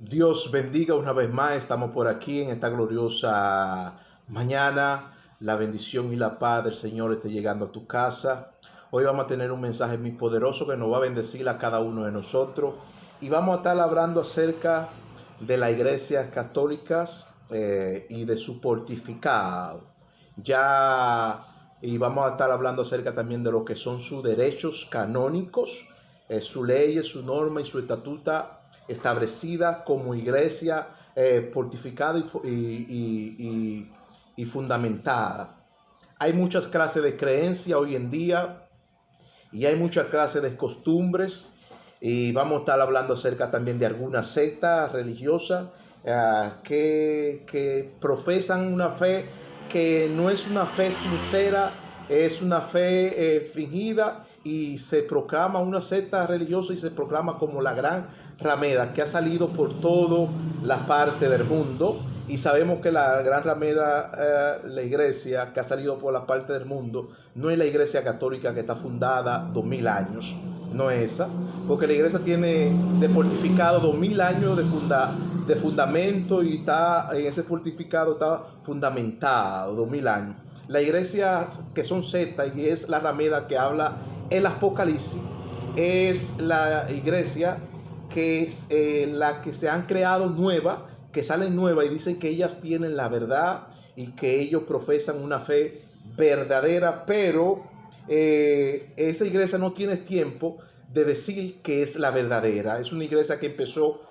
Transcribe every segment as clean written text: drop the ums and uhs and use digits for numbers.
Dios bendiga una vez más. Estamos por aquí en esta gloriosa mañana. La bendición y la paz del Señor esté llegando a tu casa. Hoy vamos a tener un mensaje muy poderoso que nos va a bendecir a cada uno de nosotros. Y vamos a estar hablando acerca de las iglesias católicas y de su pontificado. Y vamos a estar hablando acerca también de lo que son sus derechos canónicos, sus leyes, su norma y su estatuto establecida como iglesia fortificada y fundamentada. Hay muchas clases de creencia hoy en día y hay muchas clases de costumbres, y vamos a estar hablando acerca también de algunas sectas religiosas que profesan una fe que no es una fe sincera, es una fe fingida, y se proclama una secta religiosa y se proclama como la gran ramera que ha salido por toda la parte del mundo. Y sabemos que la gran ramera, la iglesia que ha salido por la parte del mundo, no es la iglesia católica que está fundada 2000 años, no es esa, porque la iglesia tiene de fortificado 2000 años de fundamento, y está en ese fortificado, está fundamentado 2000 años. La iglesia que son sectas, y es la ramera que habla el Apocalipsis, es la iglesia que es la que se han creado nueva, que salen nuevas y dicen que ellas tienen la verdad y que ellos profesan una fe verdadera, pero esa iglesia no tiene tiempo de decir que es la verdadera. Es una iglesia que empezó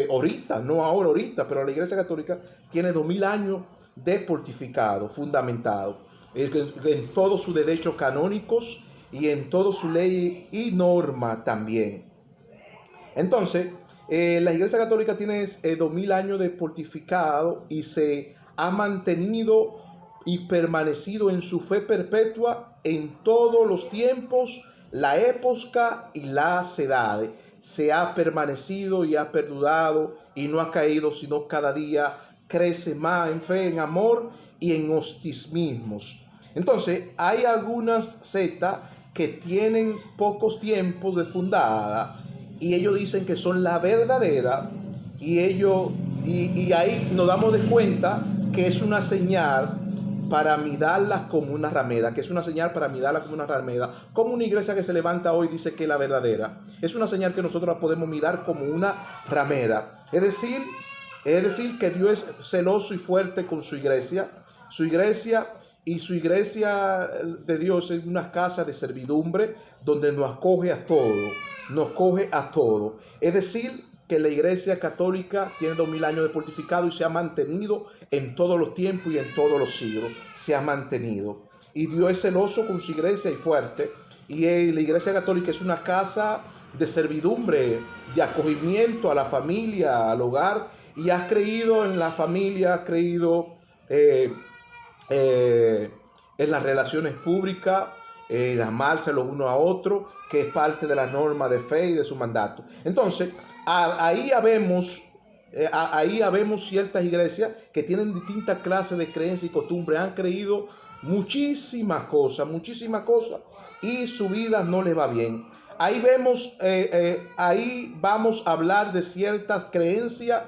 ahorita, no ahora, ahorita, pero la iglesia católica tiene 2000 años de pontificado, fundamentado en todos sus derechos canónicos y en todas sus leyes y normas también. Entonces, la Iglesia Católica tiene 2000 años de pontificado y se ha mantenido y permanecido en su fe perpetua en todos los tiempos, la época y las edades. Se ha permanecido y ha perdurado y no ha caído, sino cada día crece más en fe, en amor y en optimismos. Entonces, hay algunas sectas que tienen pocos tiempos de fundada, y ellos dicen que son la verdadera, y ahí nos damos de cuenta que es una señal para mirarla como una ramera, que es una señal para mirarla como una ramera, como una iglesia que se levanta hoy dice que es la verdadera. Es una señal que nosotros la podemos mirar como una ramera. Es decir que Dios es celoso y fuerte con su iglesia. Su iglesia de Dios es una casa de servidumbre donde nos acoge a todos. Nos coge a todo. Es decir, que la iglesia católica tiene 2000 años de pontificado y se ha mantenido en todos los tiempos y en todos los siglos. Se ha mantenido. Y Dios es celoso con su iglesia y fuerte. Y la iglesia católica es una casa de servidumbre, de acogimiento a la familia, al hogar. Y has creído en la familia, has creído en las relaciones públicas, en amarse los unos a otros, que es parte de la norma de fe y de su mandato. Entonces, ahí habemos ciertas iglesias que tienen distintas clases de creencias y costumbres, han creído muchísimas cosas, y su vida no les va bien. Ahí vamos a hablar de ciertas creencias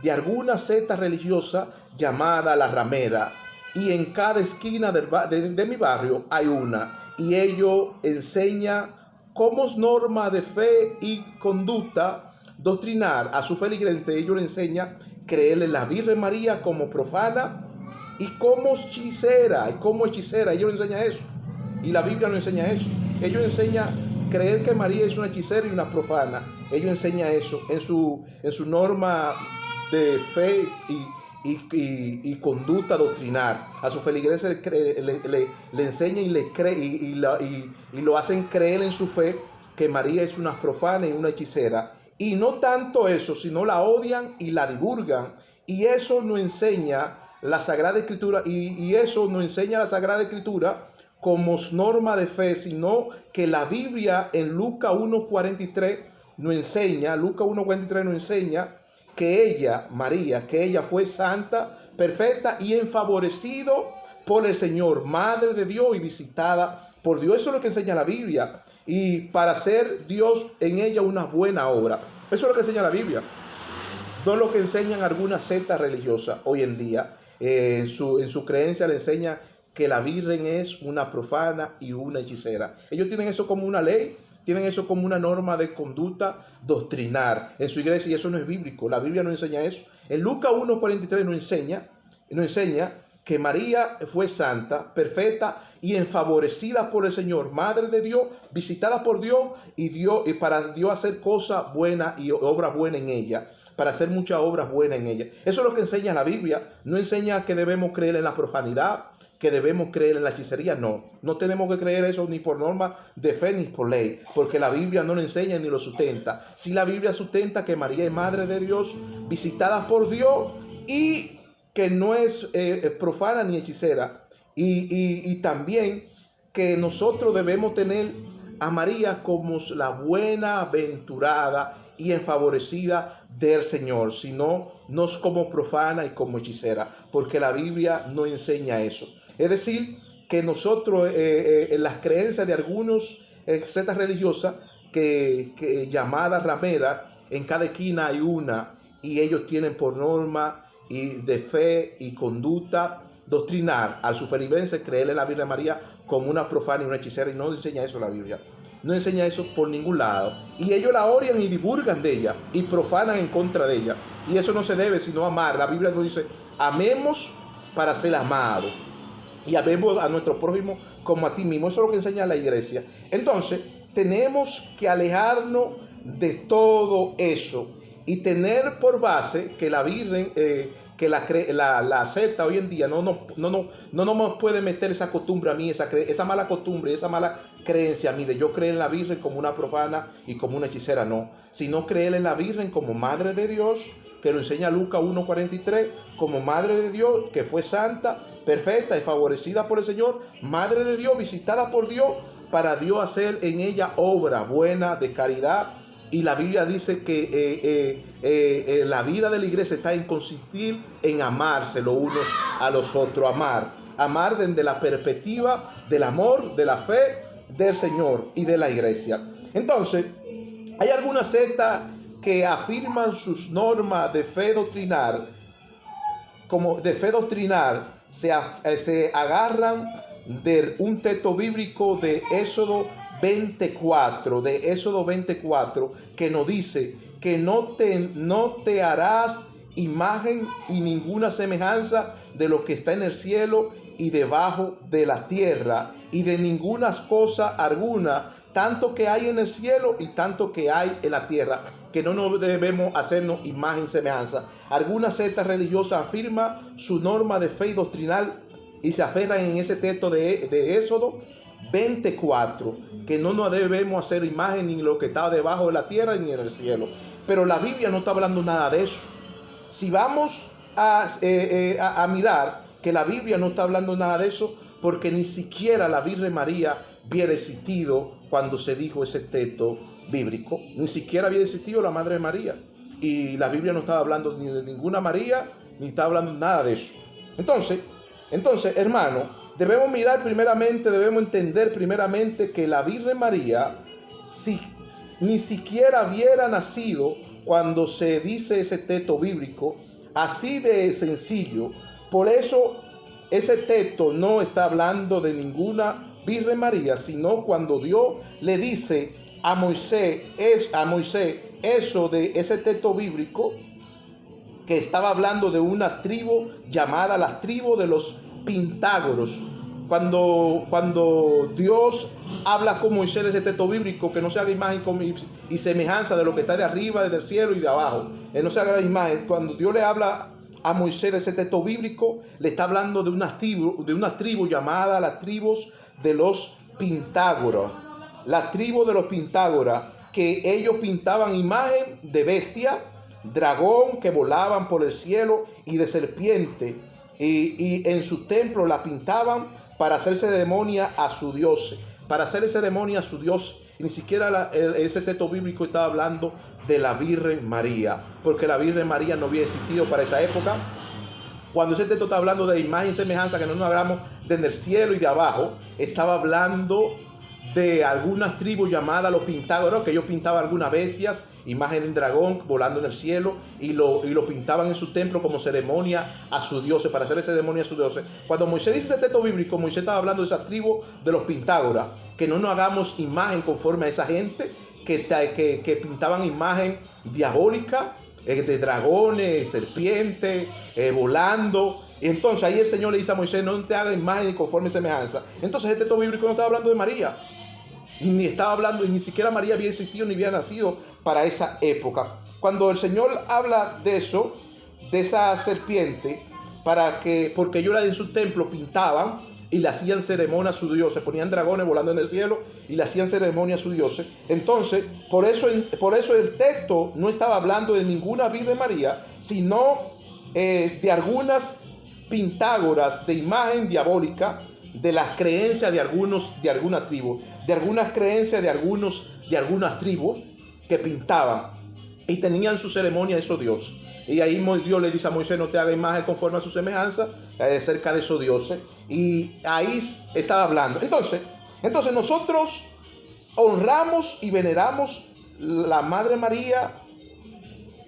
de algunas sectas religiosas llamadas la ramera, y en cada esquina de mi barrio hay una, y ellos enseñan como norma de fe y conducta doctrinar a su feligrante. Ellos le enseñan creer en la Virgen María como profana y como hechicera, ellos le enseñan eso, y la Biblia no enseña eso. Ellos enseñan creer que María es una hechicera y una profana. Ellos enseñan eso en su norma de fe y conducta doctrinar. A su feligreses le enseñan y lo hacen creer en su fe que María es una profana y una hechicera. Y no tanto eso, sino la odian y la divulgan. Y eso no enseña la Sagrada Escritura, y eso no enseña la Sagrada Escritura como norma de fe, sino que la Biblia en Lucas 1:43 nos enseña, que ella, María, que ella fue santa, perfecta y enfavorecido por el Señor, madre de Dios y visitada por Dios. Eso es lo que enseña la Biblia. Y para hacer Dios en ella una buena obra. Eso es lo que enseña la Biblia. no lo que enseñan algunas sectas religiosas hoy en día. En su creencia le enseñan que la Virgen es una profana y una hechicera. Ellos tienen eso como una ley, tienen eso como una norma de conducta doctrinar en su iglesia, y eso no es bíblico. La Biblia no enseña eso. En Lucas 1:43 nos enseña que María fue santa, perfecta y enfavorecida por el Señor, madre de Dios, visitada por Dios y para Dios hacer cosas buenas y obras buenas en ella, para hacer muchas obras buenas en ella. Eso es lo que enseña la Biblia. No enseña que debemos creer en la profanidad, que debemos creer en la hechicería. No tenemos que creer eso ni por norma de fe ni por ley, porque la Biblia no lo enseña ni lo sustenta. Sí, la Biblia sustenta que María es madre de Dios, visitada por Dios, y que no es profana ni hechicera. Y también que nosotros debemos tener a María como la buenaventurada y enfavorecida del Señor, sino no como profana y como hechicera, porque la Biblia no enseña eso. Es decir, que nosotros en las creencias de algunos sectas religiosas que llamadas rameras, en cada esquina hay una, y ellos tienen por norma y de fe y conducta doctrinar al su feligrense creerle en la Virgen María como una profana y una hechicera, y no enseña eso la Biblia. No enseña eso por ningún lado. Y ellos la odian y divulgan de ella y profanan en contra de ella. Y eso no se debe sino amar. La Biblia nos dice, amemos para ser amados. Y amemos a nuestro prójimo como a ti mismo. Eso es lo que enseña la iglesia. Entonces, tenemos que alejarnos de todo eso y tener por base que la Virgen, que la secta hoy en día no nos puede meter esa costumbre a mí, esa mala costumbre, esa mala creencia a mí de yo creer en la Virgen como una profana y como una hechicera, no. Sino creer en la Virgen como madre de Dios, que lo enseña Lucas 1:43, como madre de Dios, que fue santa, perfecta y favorecida por el Señor, madre de Dios, visitada por Dios, para Dios hacer en ella obra buena de caridad. Y la Biblia dice que la vida de la iglesia está en consistir en amarse los unos a los otros, amar desde la perspectiva del amor, de la fe del Señor y de la iglesia. Entonces, hay algunas sectas que afirman sus normas de fe doctrinal, se agarran de un texto bíblico de Éxodo 24, que nos dice que no te harás imagen y ninguna semejanza de lo que está en el cielo y debajo de la tierra, y de ninguna cosa alguna, tanto que hay en el cielo y tanto que hay en la tierra, que no nos debemos hacernos imagen y semejanza. Algunas sectas religiosas afirman su norma de fe y doctrinal y se aferran en ese texto de Éxodo 24, que no nos debemos hacer imagen ni lo que está debajo de la tierra ni en el cielo. Pero la Biblia no está hablando nada de eso. Si vamos a mirar que la Biblia no está hablando nada de eso, porque ni siquiera la Virgen María hubiera existido cuando se dijo ese texto bíblico. Ni siquiera había existido la Madre María. Y la Biblia no estaba hablando ni de ninguna María, ni está hablando nada de eso. Entonces, hermano, debemos entender primeramente que la Virgen María ni siquiera hubiera nacido cuando se dice ese texto bíblico, así de sencillo. Por eso ese texto no está hablando de ninguna Virgen María, sino cuando Dios le dice a Moisés eso de ese texto bíblico, que estaba hablando de una tribu llamada la tribu de los Pintágoros. Cuando Dios habla con Moisés de ese texto bíblico, que no se haga imagen y semejanza de lo que está de arriba, del cielo y de abajo, no se haga imagen. Cuando Dios le habla a Moisés de ese texto bíblico, le está hablando de una tribu llamada las tribus de los Pintágoras. La tribu de los Pintágoras, que ellos pintaban imagen de bestia, dragón que volaban por el cielo y de serpiente, y en su templo la pintaban para hacer ceremonia a su Dios, Ni siquiera ese texto bíblico estaba hablando de la Virgen María, porque la Virgen María no había existido para esa época. Cuando ese texto está hablando de imagen y semejanza, que no nos hablamos desde el cielo y de abajo, estaba hablando de algunas tribus llamadas los Pintágoras, que ellos pintaban algunas bestias imagen de un dragón volando en el cielo, y lo pintaban en su templo como ceremonia a sus dioses, para hacerle ceremonia a sus dioses. Cuando Moisés dice este texto bíblico, Moisés estaba hablando de esa tribu de los Pintágoras, que no nos hagamos imagen conforme a esa gente que pintaban imagen diabólica, de dragones, serpientes, volando. Y entonces ahí el Señor le dice a Moisés: no te hagas imagen ni conforme semejanza. Entonces este texto bíblico no estaba hablando de María, ni estaba hablando, ni siquiera María había existido ni había nacido para esa época. Cuando el Señor habla de eso, de esa serpiente, porque ellos en su templo pintaban y le hacían ceremonia a sus dioses, ponían dragones volando en el cielo y le hacían ceremonia a sus dioses. Entonces, por eso el texto no estaba hablando de ninguna Virgen María, sino de algunas pintágoras de imagen diabólica, de las creencias de algunas tribus, de algunas creencias de algunas tribus que pintaban y tenían su ceremonia a esos dioses. Y ahí Dios le dice a Moisés: no te haga imagen conforme a su semejanza, cerca de esos dioses. Y ahí estaba hablando. Entonces nosotros honramos y veneramos la Madre María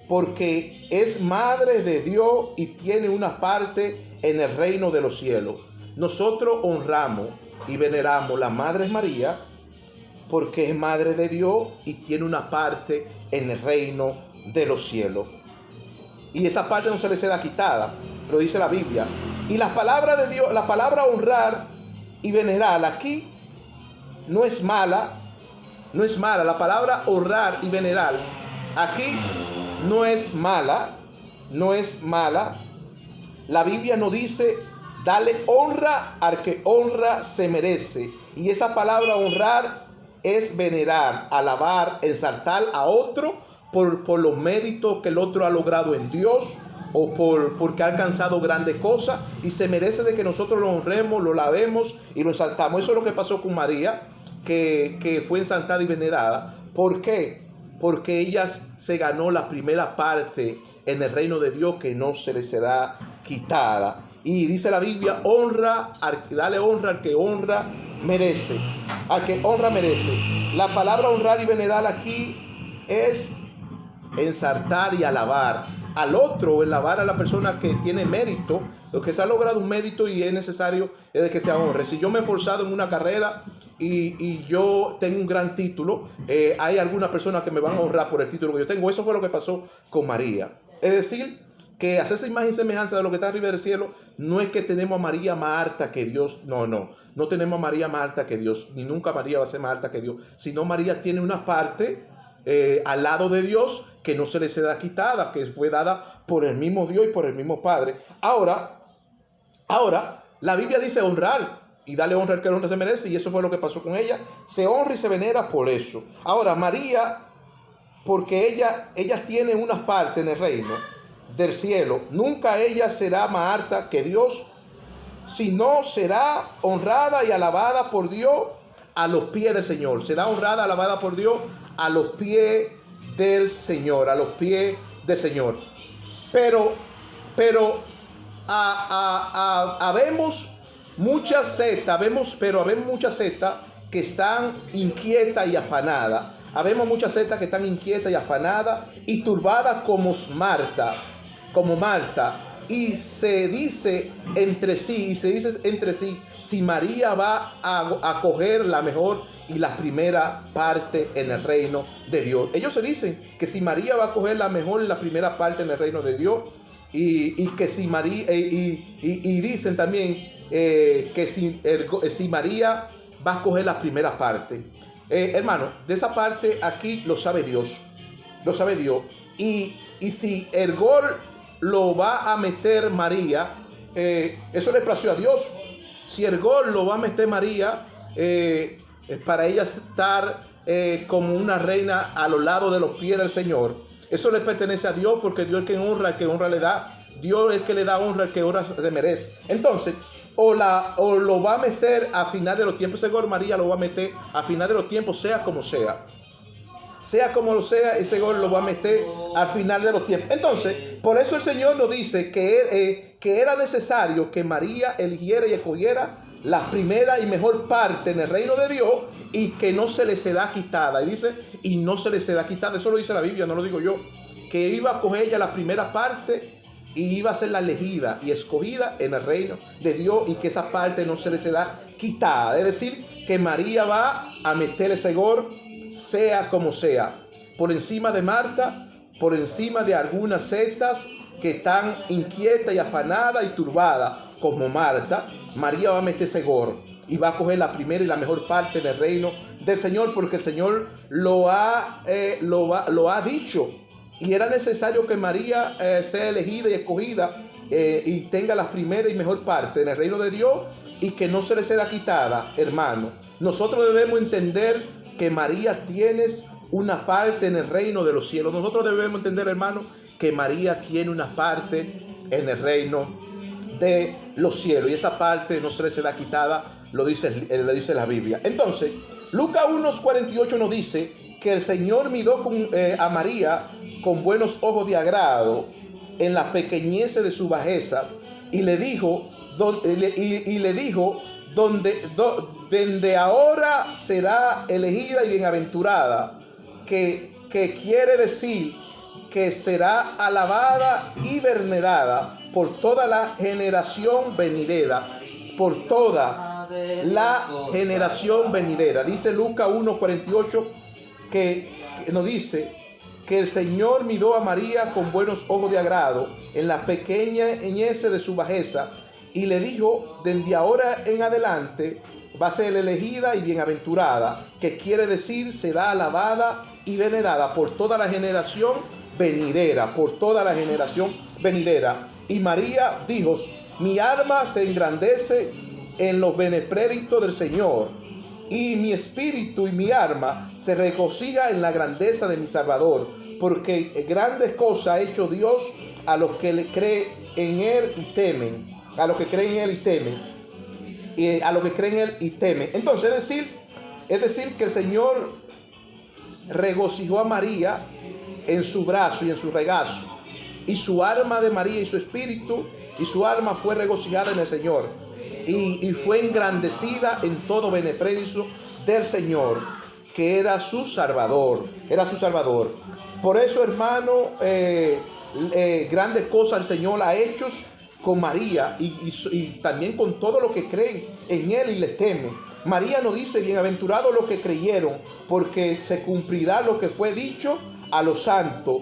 porque es Madre de Dios y tiene una parte en el reino de los cielos. Nosotros honramos y veneramos la Madre María porque es Madre de Dios y tiene una parte en el reino de los cielos. Y esa parte no se le será quitada, lo dice la Biblia. Y la palabra de Dios, la palabra honrar y venerar aquí no es mala, La palabra honrar y venerar aquí no es mala. La Biblia nos dice: dale honra al que honra se merece. Y esa palabra honrar es venerar, alabar, exaltar a otro por los méritos que el otro ha logrado en Dios, o porque ha alcanzado grandes cosas y se merece de que nosotros lo honremos, lo alabemos y lo exaltamos. Eso es lo que pasó con María, que fue exaltada y venerada. ¿Por qué? Porque ella se ganó la primera parte en el reino de Dios, que no se le será quitada. Y dice la Biblia: dale honra al que honra merece. Al que honra merece. La palabra honrar y venerar aquí es exaltar y alabar al otro, alabar a la persona que tiene mérito, lo que se ha logrado un mérito, y es necesario de que se honre. Si yo me he esforzado en una carrera y yo tengo un gran título, hay algunas personas que me van a honrar por el título que yo tengo. Eso fue lo que pasó con María. Es decir, que hacerse imagen y semejanza de lo que está arriba del cielo no es que tenemos a María más alta que Dios. No tenemos a María más alta que Dios, ni nunca María va a ser más alta que Dios, sino María tiene una parte al lado de Dios que no se le será quitada, que fue dada por el mismo Dios y por el mismo Padre. Ahora, la Biblia dice honrar y darle honra al que honra se merece, y eso fue lo que pasó con ella. Se honra y se venera por eso. Ahora, María, porque ella tiene una parte en el reino del cielo, nunca ella será más alta que Dios, sino será honrada y alabada por Dios a los pies del Señor. Será honrada, alabada por Dios a los pies del Señor, Pero habemos muchas sectas, habemos muchas sectas que están inquietas y afanadas. Habemos muchas sectas que están inquietas y afanadas y turbadas como Marta. Y se dice entre sí, si María va a coger la mejor y la primera parte en el reino de Dios. Ellos se dicen que si María va a coger la mejor y la primera parte en el reino de Dios, y que si María, y dicen también que si María va a coger la primera parte. Hermano, de esa parte aquí lo sabe Dios. Y si el gol lo va a meter María, eso le plació a Dios. Si el gol lo va a meter María, para ella estar como una reina a los lados de los pies del Señor, eso le pertenece a Dios, porque Dios es quien honra, al que honra le da. Dios es el que le da honra al que honra se merece. Entonces, o lo va a meter a final de los tiempos. Ese gol María lo va a meter a final de los tiempos, sea como sea. Sea como sea, ese gol lo va a meter al final de los tiempos. Entonces, por eso el Señor nos dice que era necesario que María eligiera y escogiera la primera y mejor parte en el reino de Dios y que no se le será quitada. Y dice, y no se le será quitada. Eso lo dice la Biblia, no lo digo yo. Que iba a coger ella la primera parte y iba a ser la elegida y escogida en el reino de Dios y que esa parte no se le será quitada. Es decir, que María va a meterle segor, sea como sea, por encima de Marta, por encima de algunas sectas que están inquietas y afanadas y turbadas como Marta. María va a meter segor y va a coger la primera y la mejor parte en el reino del Señor, porque el Señor lo ha dicho. Y era necesario que María sea elegida y escogida y tenga la primera y mejor parte en el reino de Dios y que no se le sea quitada, hermano. Nosotros debemos entender que María tiene una parte en el reino de los cielos. Nosotros debemos entender, hermano, que María tiene una parte en el reino de los cielos. Y esa parte no se le será quitada, lo dice la Biblia. Entonces, Lucas 1:48 nos dice que el Señor miró a María con buenos ojos de agrado en la pequeñez de su bajeza y le dijo, donde ahora será elegida y bienaventurada, que quiere decir que será alabada y venerada por toda la generación venidera, por toda la generación venidera. Dice Lucas 1:48 que nos dice que el Señor miró a María con buenos ojos de agrado en la pequeñez de su bajeza y le dijo, desde ahora en adelante va a ser elegida y bienaventurada, que quiere decir será alabada y venerada por toda la generación venidera, por toda la generación venidera. Y María dijo, mi alma se engrandece en los benepléritos del Señor, y mi espíritu y mi alma se regocija en la grandeza de mi Salvador, porque grandes cosas ha hecho Dios a los que le creen en Él y temen, a los que creen en Él y temen, y a los que creen en Él y temen. Entonces, es decir que el Señor regocijó a María en su brazo y en su regazo, y su alma de María y su espíritu y su alma fue regocijada en el Señor, y fue engrandecida en todo beneficio del Señor, que era su Salvador, Por eso, hermano, grandes cosas el Señor ha hecho con María y también con todos los que creen en Él y le temen. María nos dice, bienaventurados los que creyeron, porque se cumplirá lo que fue dicho a los santos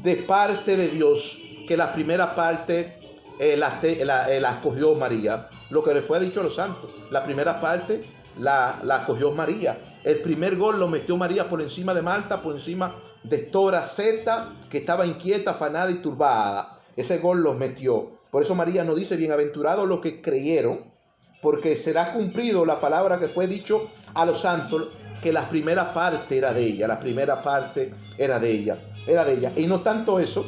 de parte de Dios, que la primera parte la escogió María. Lo que le fue dicho a los santos, la primera parte la escogió María. El primer gol lo metió María por encima de Marta, por encima de toda Zeta, que estaba inquieta, afanada y turbada. Ese gol lo metió. Por eso María nos dice, bienaventurados los que creyeron, porque será cumplido la palabra que fue dicho a los santos, que la primera parte era de ella, era de ella. Y no tanto eso,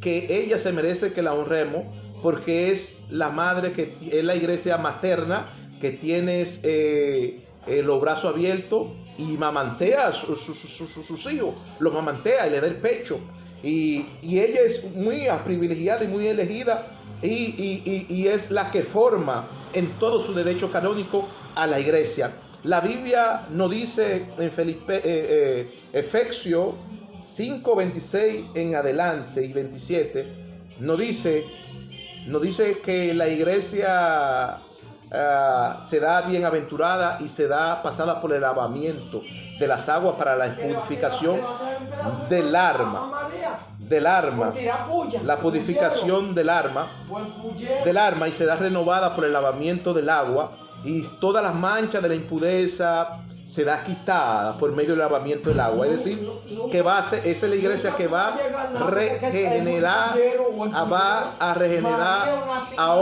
que ella se merece que la honremos, porque es la madre, que es la iglesia materna, que tienes los brazos abiertos y mamantea a sus hijos, los mamantea y le da el pecho. Y ella es muy privilegiada y muy elegida, y es la que forma en todo su derecho canónico a la iglesia. La Biblia nos dice en Efesios 5:26 en adelante y 27, nos dice que la iglesia será bienaventurada y será pasada por el lavamiento de las aguas para la purificación del alma, la purificación del alma, y será renovada por el lavamiento del agua, y todas las manchas de la impureza será quitada por medio del lavamiento del agua. Es decir, que es la iglesia que va a regenerar a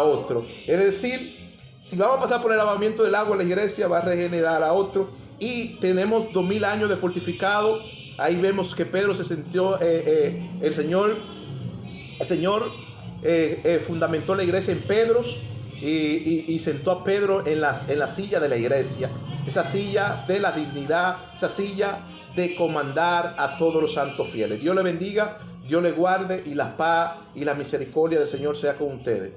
otro. Es decir, si vamos a pasar por el lavamiento del agua, la iglesia va a regenerar a otro. Y tenemos 2000 años de fortificado. Ahí vemos que Pedro se sintió, el Señor fundamentó la iglesia en Pedros, y sentó a Pedro en la silla de la iglesia, esa silla de la dignidad, esa silla de comandar a todos los santos fieles. Dios le bendiga, Dios les guarde y la paz y la misericordia del Señor sea con ustedes.